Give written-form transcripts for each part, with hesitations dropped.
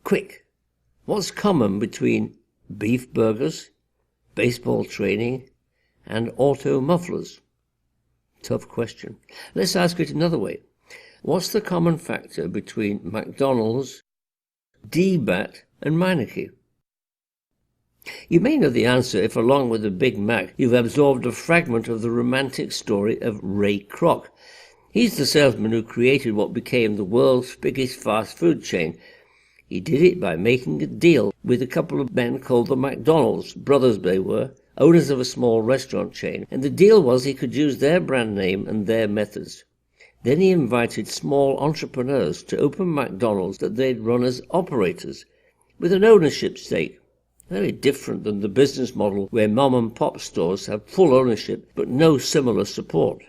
Quick, what's common between beef burgers, baseball training, and auto mufflers? Tough question. Let's ask it another way. What's the common factor between McDonald's, D-Bat, and Meineke? You may know the answer if, along with the Big Mac, you've absorbed a fragment of the romantic story of Ray Kroc. He's the salesman who created what became the world's biggest fast food chain. He did it by making a deal with a couple of men called the McDonald's, brothers they were, owners of a small restaurant chain, and the deal was he could use their brand name and their methods. Then he invited small entrepreneurs to open McDonald's that they'd run as operators, with an ownership stake. Very different than the business model where mom and pop stores have full ownership but no similar support.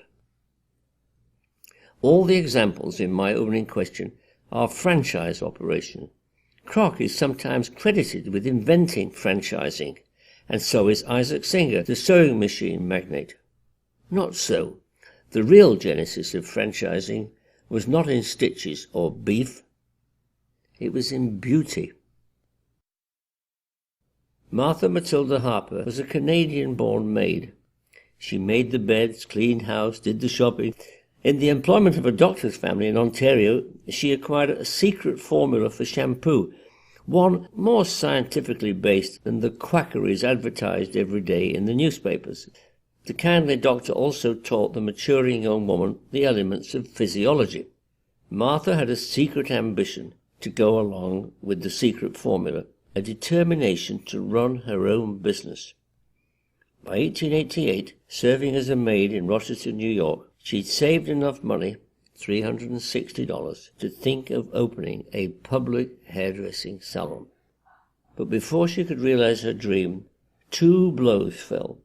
All the examples in my opening question are franchise operations. Kroc is sometimes credited with inventing franchising, and so is Isaac Singer, the sewing machine magnate. Not so. The real genesis of franchising was not in stitches or beef. It was in beauty. Martha Matilda Harper was a Canadian-born maid. She made the beds, cleaned house, did the shopping. In the employment of a doctor's family in Ontario, she acquired a secret formula for shampoo, one more scientifically based than the quackeries advertised every day in the newspapers. The kindly doctor also taught the maturing young woman the elements of physiology. Martha had a secret ambition to go along with the secret formula, a determination to run her own business. By 1888, serving as a maid in Rochester, New York, she'd saved enough money, $360, to think of opening a public hairdressing salon. But before she could realize her dream, 2 blows fell.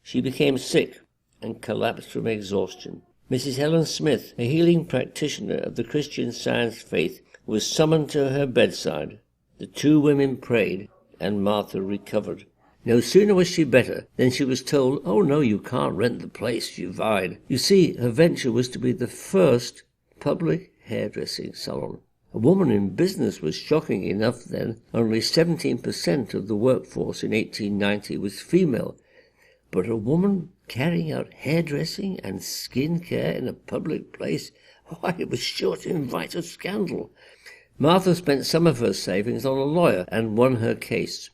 She became sick and collapsed from exhaustion. Mrs. Helen Smith, a healing practitioner of the Christian Science faith, was summoned to her bedside. The 2 women prayed, and Martha recovered. No sooner was she better than she was told, "Oh no, you can't rent the place you lied." You see, her venture was to be the first public hairdressing salon. A woman in business was shocking enough then. Only 17% of the workforce in 1890 was female. But a woman carrying out hairdressing and skin care in a public place, why, it was sure to invite a scandal. Martha spent some of her savings on a lawyer and won her case.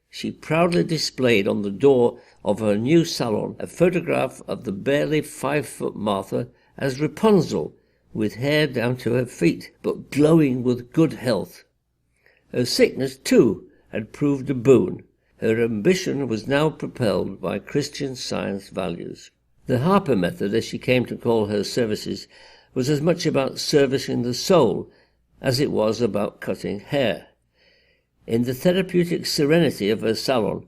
She proudly displayed on the door of her new salon a photograph of the barely 5-foot Martha as Rapunzel, with hair down to her feet, but glowing with good health. Her sickness, too, had proved a boon. Her ambition was now propelled by Christian Science values. The Harper method, as she came to call her services, was as much about servicing the soul as it was about cutting hair. In the therapeutic serenity of her salon,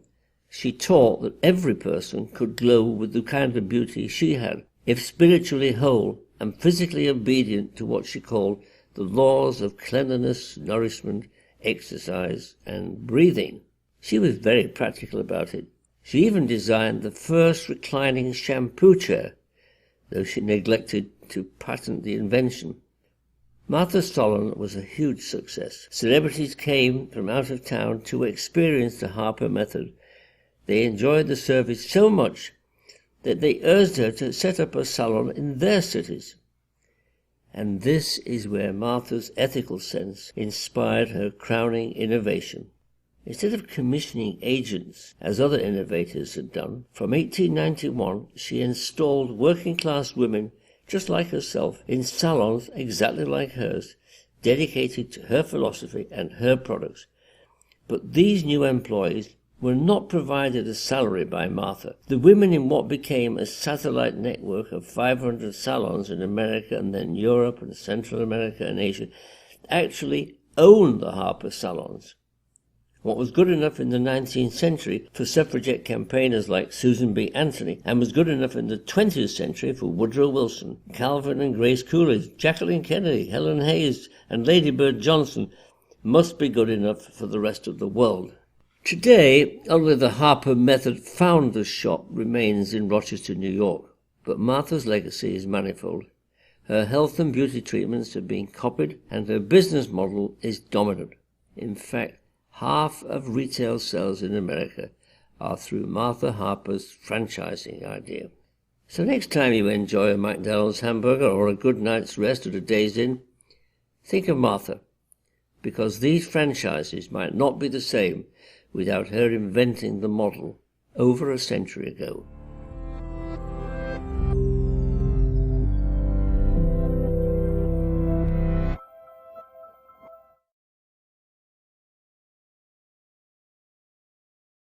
she taught that every person could glow with the kind of beauty she had, if spiritually whole and physically obedient to what she called the laws of cleanliness, nourishment, exercise, and breathing. She was very practical about it. She even designed the first reclining shampoo chair, though she neglected to patent the invention. Martha's salon was a huge success. Celebrities came from out of town to experience the Harper method. They enjoyed the service so much that they urged her to set up a salon in their cities. And this is where Martha's ethical sense inspired her crowning innovation. Instead of commissioning agents, as other innovators had done, from 1891 she installed working-class women just like herself, in salons exactly like hers, dedicated to her philosophy and her products. But these new employees were not provided a salary by Martha. The women in what became a satellite network of 500 salons in America and then Europe and Central America and Asia actually owned the Harper salons. What was good enough in the 19th century for suffragette campaigners like Susan B. Anthony, and was good enough in the 20th century for Woodrow Wilson, Calvin and Grace Coolidge, Jacqueline Kennedy, Helen Hayes, and Lady Bird Johnson, must be good enough for the rest of the world. Today, only the Harper Method founder's shop remains in Rochester, New York, but Martha's legacy is manifold. Her health and beauty treatments have been copied, and her business model is dominant. In fact, half of retail sales in America are through Martha Harper's franchising idea. So next time you enjoy a McDonald's hamburger or a good night's rest at a Days Inn, think of Martha, because these franchises might not be the same without her inventing the model over a century ago.